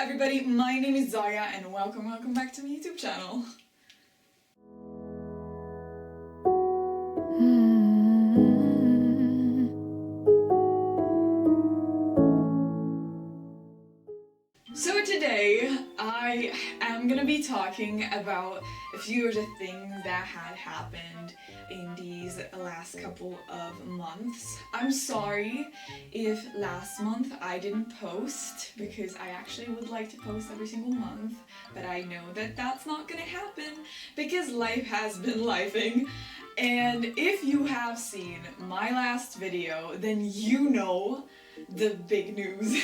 everybody, my name is Zaya and welcome back to my YouTube channel. So today I am gonna be talking about a few of the things that had happened in these last couple of months. I'm sorry if last month I didn't post, because I actually would like to post every single month, but I know that that's not gonna happen because life has been lifing. And if you have seen my last video, then you know the big news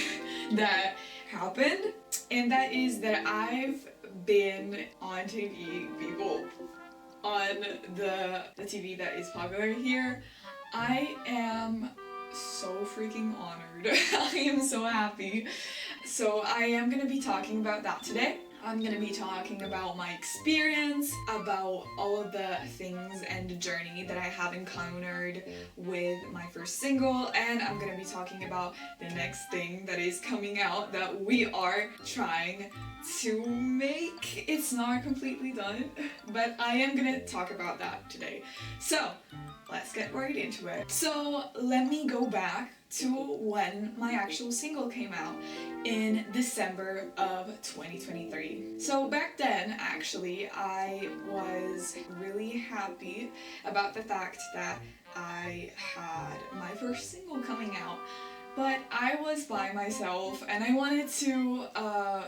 that happened, and that is that I've been on TV, people, on the TV that is popular here. I am so freaking honored. I am so happy. So I am gonna be talking about that today. I'm gonna be talking about my experience, about all of the things and the journey that I have encountered with my first single, and I'm gonna be talking about the next thing that is coming out that we are trying to make. It's not completely done, but I am gonna talk about that today. So let's get right into it. So let me go back to when my actual single came out in December of 2023. So back then, actually, I was really happy about the fact that I had my first single coming out. But I was by myself and I wanted to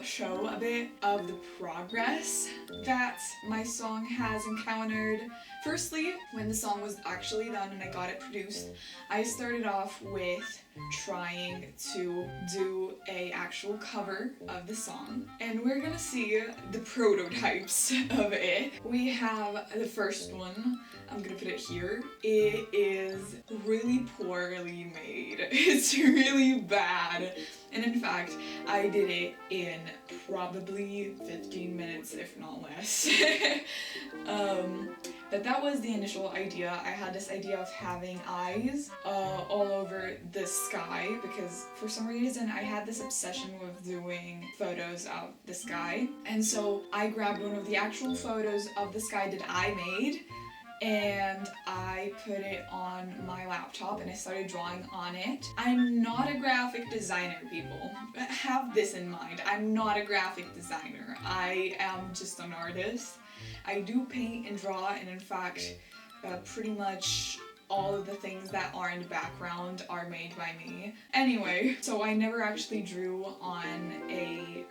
show a bit of the progress that my song has encountered. Firstly, when the song was actually done and I got it produced, I started off with trying to do a actual cover of the song, and we're gonna see the prototypes of it. We have the first one. I'm gonna put it here. It is really poorly made. It's really bad. And in fact, I did it in probably 15 minutes, if not less. But that was the initial idea. I had this idea of having eyes all over the sky, because for some reason I had this obsession with doing photos of the sky. And so I grabbed one of the actual photos of the sky that I made, and I put it on my laptop and I started drawing on it. I'm not a graphic designer, people. Have this in mind. I'm not a graphic designer. I am just an artist. I do paint and draw, and in fact, pretty much all of the things that are in the background are made by me. Anyway, so I never actually drew on a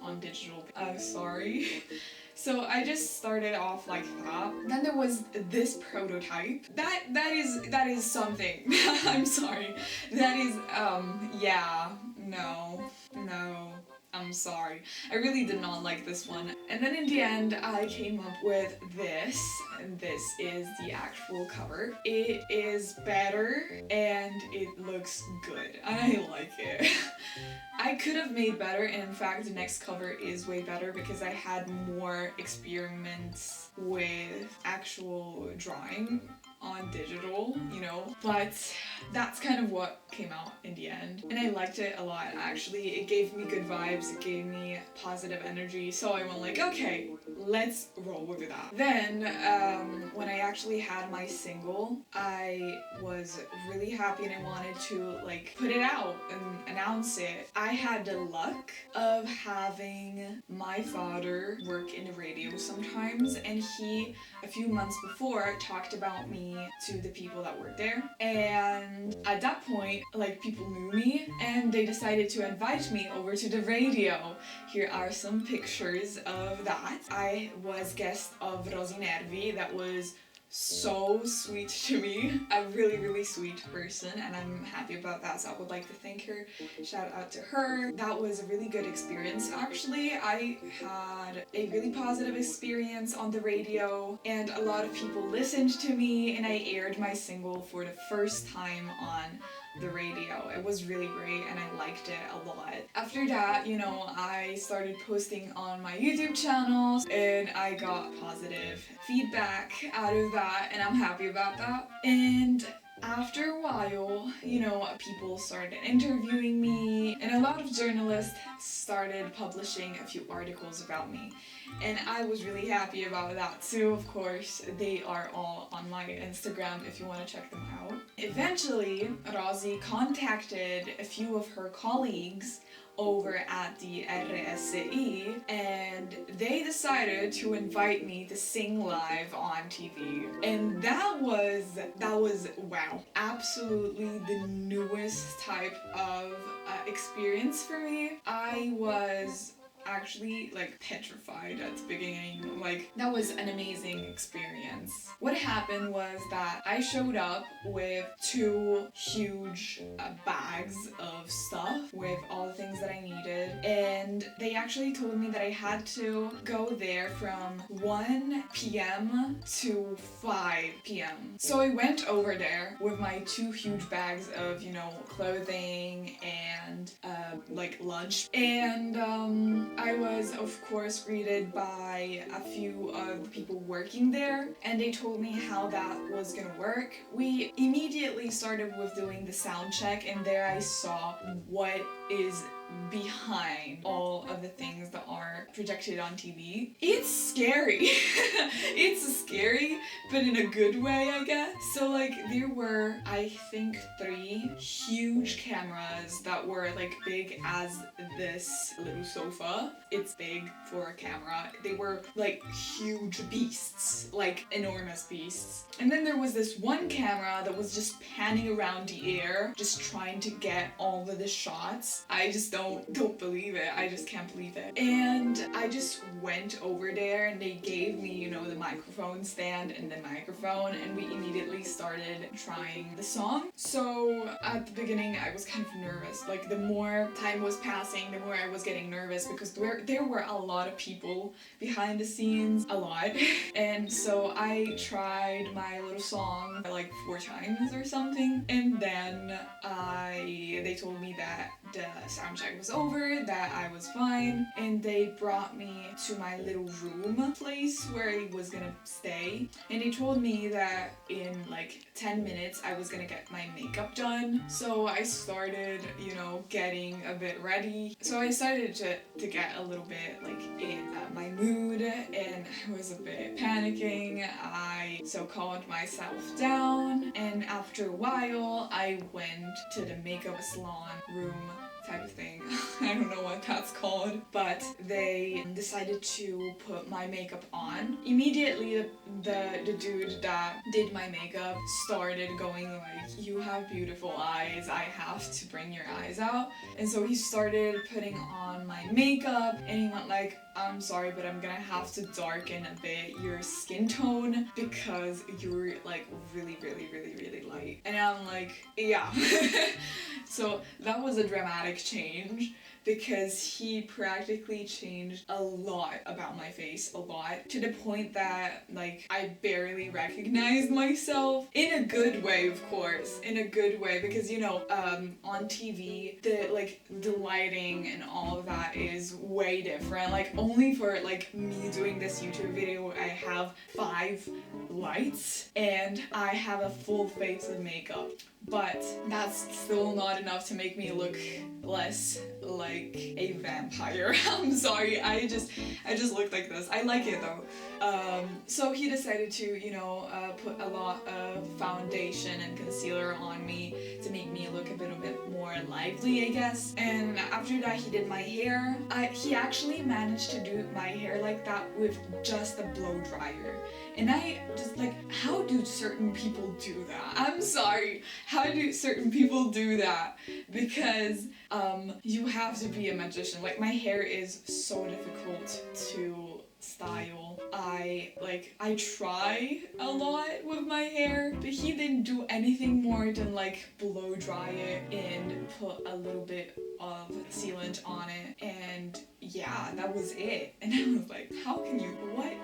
on digital. Sorry. So I just started off like that. Then there was this prototype. That is something. I'm sorry. That is yeah, no. I'm sorry. I really did not like this one. And then in the end, I came up with this, and this is the actual cover. It is better, and it looks good. I like it. I could have made better, and in fact, the next cover is way better because I had more experiments with actual drawing on digital, you know, but that's kind of what came out in the end, and I liked it a lot. Actually, it gave me good vibes, it gave me positive energy, so I went like, okay, let's roll with that. Then when I actually had my single, I was really happy and I wanted to like put it out and announce it. I had the luck of having my father work in the radio sometimes, and he, a few months before, talked about me to the people that worked there, and at that point, like, people knew me and they decided to invite me over to the radio. Here are some pictures of that. I was guest of Rosie Nervi. That was so sweet to me. A really sweet person, and I'm happy about that, so I would like to thank her. Shout out to her. That was a really good experience. Actually, I had a really positive experience on the radio, and a lot of people listened to me, and I aired my single for the first time on the radio. It was really great and I liked it a lot. After that, you know, I started posting on my YouTube channel and I got positive feedback out of that, and I'm happy about that. And after a while, you know, people started interviewing me, and a lot of journalists started publishing a few articles about me. And I was really happy about that too, of course. They are all on my Instagram if you want to check them out. Eventually, Rosie contacted a few of her colleagues over at the RSI, and they decided to invite me to sing live on TV. And that was wow, absolutely the newest type of experience for me. I was actually like petrified at the beginning. Like, that was an amazing experience. What happened was that I showed up with two huge bags of stuff with all the things that I needed, and they actually told me that I had to go there from 1 p.m. to 5 p.m. So I went over there with my two huge bags of, you know, clothing and like lunch, and I was of course greeted by a few of the people working there, and they told me how that was gonna work. We immediately started with doing the sound check, and there I saw what is behind all of the things that are projected on TV. It's scary. It's scary, but in a good way, I guess. So like, there were, I think, 3 huge cameras that were like big as this little sofa. It's big for a camera. They were like huge beasts, like enormous beasts. And then there was this one camera that was just panning around the air, just trying to get all of the shots. I just don't believe it. I just can't believe it. And I just went over there, and they gave me, you know, the microphone stand and the microphone, and we immediately started trying the song. So at the beginning I was kind of nervous. Like, the more time was passing, the more I was getting nervous, because there were a lot of people behind the scenes, a lot. And so I tried my little song like 4 times or something, and then they told me that the sound check was over, that I was fine, and they brought me to my little room place where I was gonna stay, and they told me that in like 10 minutes I was gonna get my makeup done. So I started, you know, getting a bit ready. So I started to get a little bit like in my mood, and I was a bit panicking. I so calmed myself down, and after a while I went to the makeup salon room type of thing. I don't know what that's called, but they decided to put my makeup on. Immediately the dude that did my makeup started going like, "You have beautiful eyes, I have to bring your eyes out." And so he started putting on my makeup, and he went like, "I'm sorry, but I'm gonna have to darken a bit your skin tone because you're like really light." And I'm like, yeah. So that was a dramatic change, because he practically changed a lot about my face, a lot, to the point that like I barely recognized myself, in a good way, of course, in a good way, because you know, on TV the lighting and all of that is way different. Like, only for like me doing this YouTube video I have 5 lights and I have a full face of makeup, but that's still not enough to make me look less like a vampire. I'm sorry, I just look like this. I like it though. So he decided to, you know, put a lot of foundation and concealer on me to make me look a bit more lively, I guess. And after that he did my hair. He actually managed to do my hair like that with just a blow dryer. And I just like, how do certain people do that? I'm sorry, how do certain people do that? Because you have to be a magician. Like, my hair is so difficult to style. I try a lot with my hair, but he didn't do anything more than like blow dry it and put a little bit of sealant on it, and yeah, that was it. And I was like, how can you, what?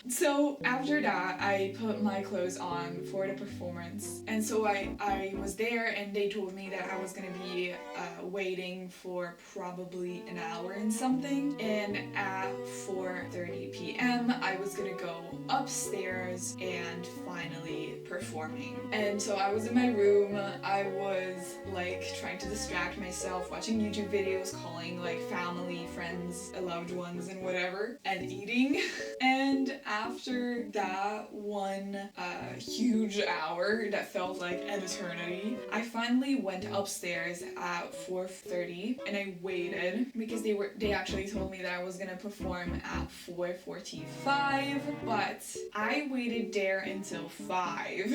So after that, I put my clothes on for the performance, and so I was there, and they told me that I was gonna be waiting for probably an hour and something, and at 4:30 p.m. I was gonna go upstairs and finally performing. And so I was in my room, I was like trying to distract myself, watching YouTube videos, calling like family, friends, loved ones, and whatever, and eating. And after that one huge hour that felt like an eternity, I finally went upstairs at 4:30, and I waited because they actually told me that I was gonna perform at 4:45, but I waited there until 5.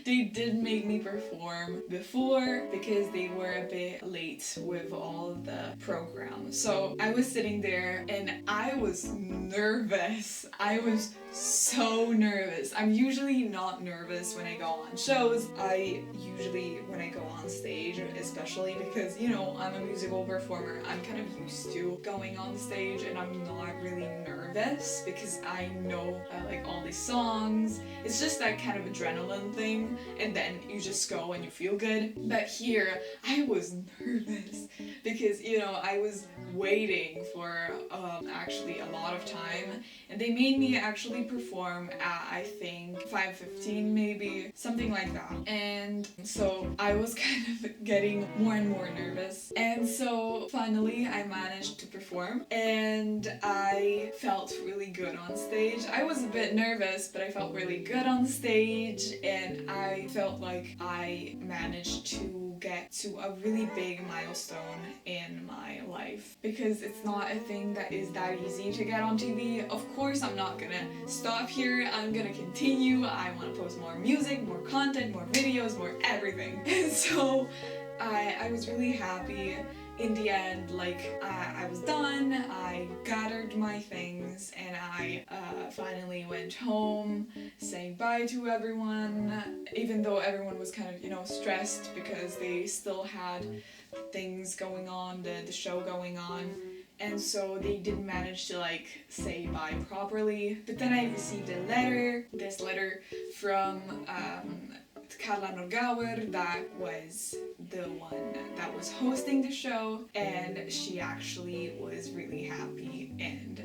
They did make me perform before because they were a bit late with all the program. So I was sitting there and I was nervous. I was so nervous. I'm usually not nervous when I go on shows. I usually, when I go on stage, especially because, you know, I'm a musical performer, I'm kind of used to going on stage, and I'm not really nervous because I know like all these songs. It's just that kind of adrenaline thing, and then you just go and you feel good. But here, I was nervous because, you know, I was waiting for actually a lot of time, and they made me actually perform at, I think, 5:15 maybe, something like that. And so I was kind of getting more and more nervous, and so finally I managed to perform, and I felt really good on stage. I was a bit nervous, but I felt really good on stage, and I felt like I managed to get to a really big milestone in my life, because it's not a thing that is that easy to get on TV. Of course, I'm not gonna stop here. I'm gonna continue. I want to post more music, more content, more videos, more everything. And so I was really happy. In the end, like, I was done, I gathered my things, and I finally went home, saying bye to everyone, even though everyone was kind of, you know, stressed because they still had things going on, the show going on, and so they didn't manage to like say bye properly. But then I received this letter from Carla Norgauer, that was the one that was hosting the show, and she actually was really happy and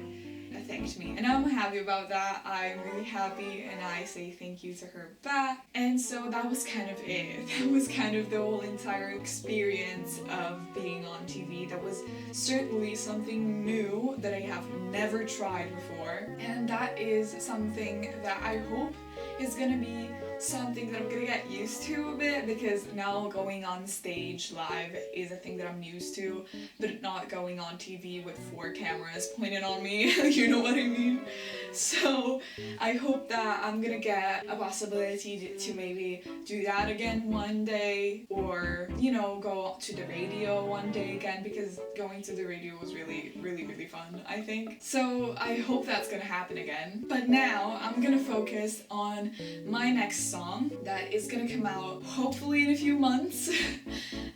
thanked me, and I'm happy about that. I'm really happy, and I say thank you to her back. And so that was kind of it. That was kind of the whole entire experience of being on TV. That was certainly something new that I have never tried before, and that is something that I hope is gonna be something that I'm gonna get used to a bit, because now going on stage live is a thing that I'm used to, but not going on TV with 4 cameras pointed on me. You know what I mean? So I hope that I'm gonna get a possibility to maybe do that again one day, or, you know, go to the radio one day again, because going to the radio was really, really, really fun, I think. So I hope that's gonna happen again. But now I'm gonna focus on my next song that is gonna come out hopefully in a few months.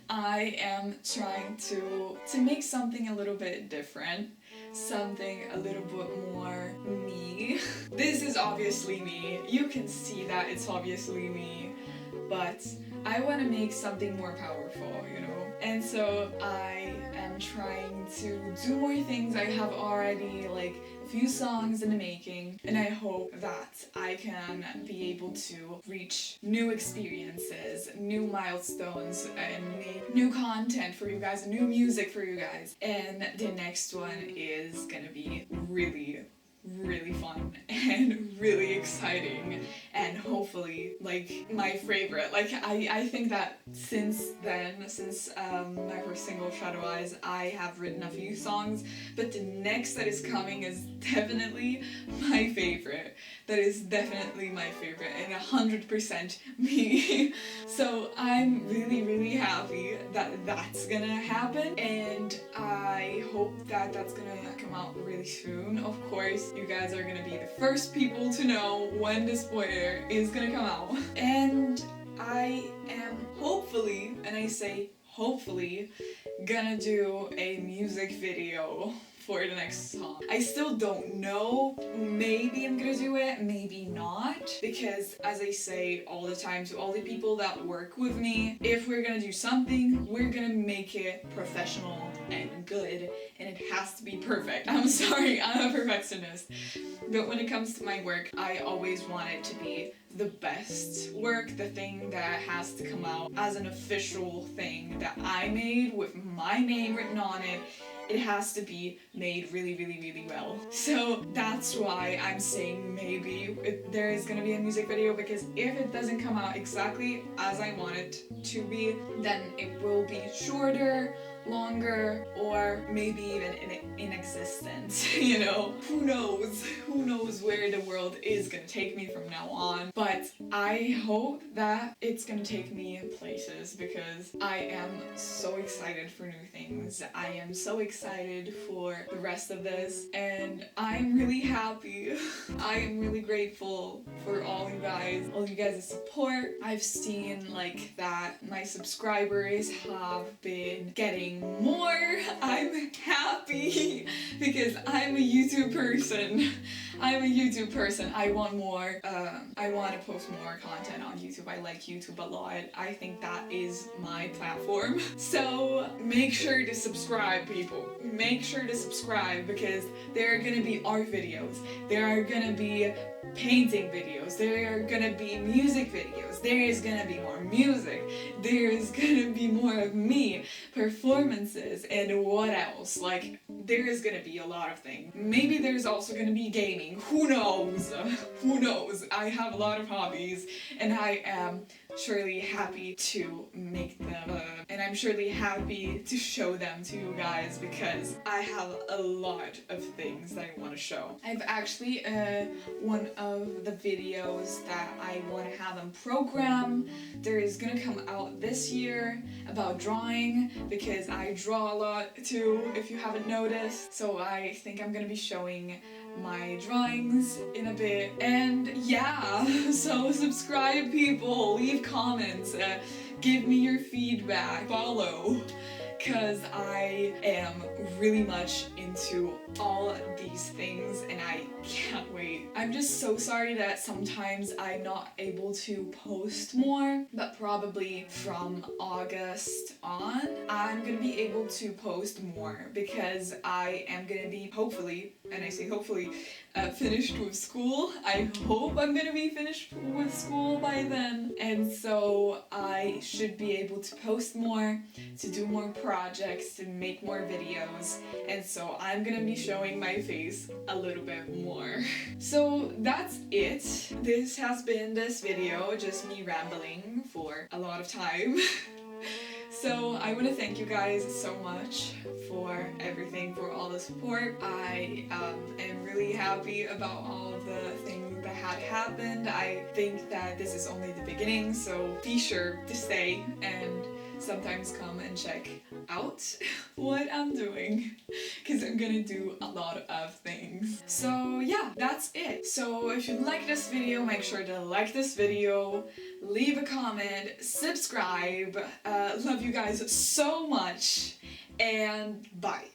I am trying to make something a little bit different, something a little bit more me. This is obviously me. You can see that it's obviously me, but I want to make something more powerful, you know? And so I am trying to do more things. I have already like a few songs in the making, and I hope that I can be able to reach new experiences, new milestones, and make new content for you guys, new music for you guys. And the next one is gonna be really, really fun and really exciting, and hopefully like my favorite. Like I think that since my first single Shadow Eyes, I have written a few songs, but the next that is coming is definitely my favorite. That is definitely my favorite, and 100% me. So I'm really, really happy that that's gonna happen, and I hope that that's gonna come out really soon. Of course, you guys are gonna be the first people to know when the spoiler is gonna come out. And I am hopefully, and I say hopefully, gonna do a music video for the next song. I still don't know. Maybe I'm gonna do it, maybe not. Because as I say all the time to all the people that work with me, if we're gonna do something, we're gonna make it professional and good, and it has to be perfect. I'm sorry, I'm a perfectionist. But when it comes to my work, I always want it to be the best work, the thing that has to come out as an official thing that I made with my name written on it. It has to be made really, really, really well. So that's why I'm saying maybe there is gonna be a music video, because if it doesn't come out exactly as I want it to be, then it will be shorter, longer, or maybe even in existence. You know, who knows where the world is gonna take me from now on. But I hope that it's gonna take me places, because I am so excited for new things. I am so excited for the rest of this, and I'm really happy. I am really grateful for all you guys' support. I've seen like that my subscribers have been getting more. I'm happy because I'm a YouTube person. I want more. I want to post more content on YouTube. I like YouTube a lot. I think that is my platform. So make sure to subscribe, people. Make sure to subscribe, because there are gonna be art videos. There are gonna be painting videos. There are gonna be music videos. There is gonna be more music. There is gonna be more of me, performances, and what else? Like, there is gonna be a lot of things. Maybe there's also gonna be gaming. Who knows? Who knows? I have a lot of hobbies, and I am surely happy to make them, and I'm surely happy to show them to you guys, because I have a lot of things that I want to show. I've actually one of the videos that I want to have in program, there is gonna come out this year, about drawing, because I draw a lot too, if you haven't noticed. So I think I'm gonna be showing my drawings in a bit. And yeah, so subscribe, people, leave comments, give me your feedback, follow, because I am really much into all these things and I can't wait. I'm just so sorry that sometimes I'm not able to post more, but probably from August on, I'm gonna be able to post more, because I am gonna be, hopefully, and I say hopefully, finished with school. I hope I'm gonna be finished with school by then, and so I should be able to post more, to do more projects, to make more videos, and so I'm gonna be showing my face a little bit more. So that's it. This has been this video, just me rambling for a lot of time. So I want to thank you guys so much for everything, for all the support. I am really happy about all of the things that had happened. I think that this is only the beginning, so be sure to stay and sometimes come and check out what I'm doing, because I'm gonna do a lot of things. So yeah, that's it. So if you like this video, make sure to like this video, leave a comment, subscribe. Love you guys so much, and bye.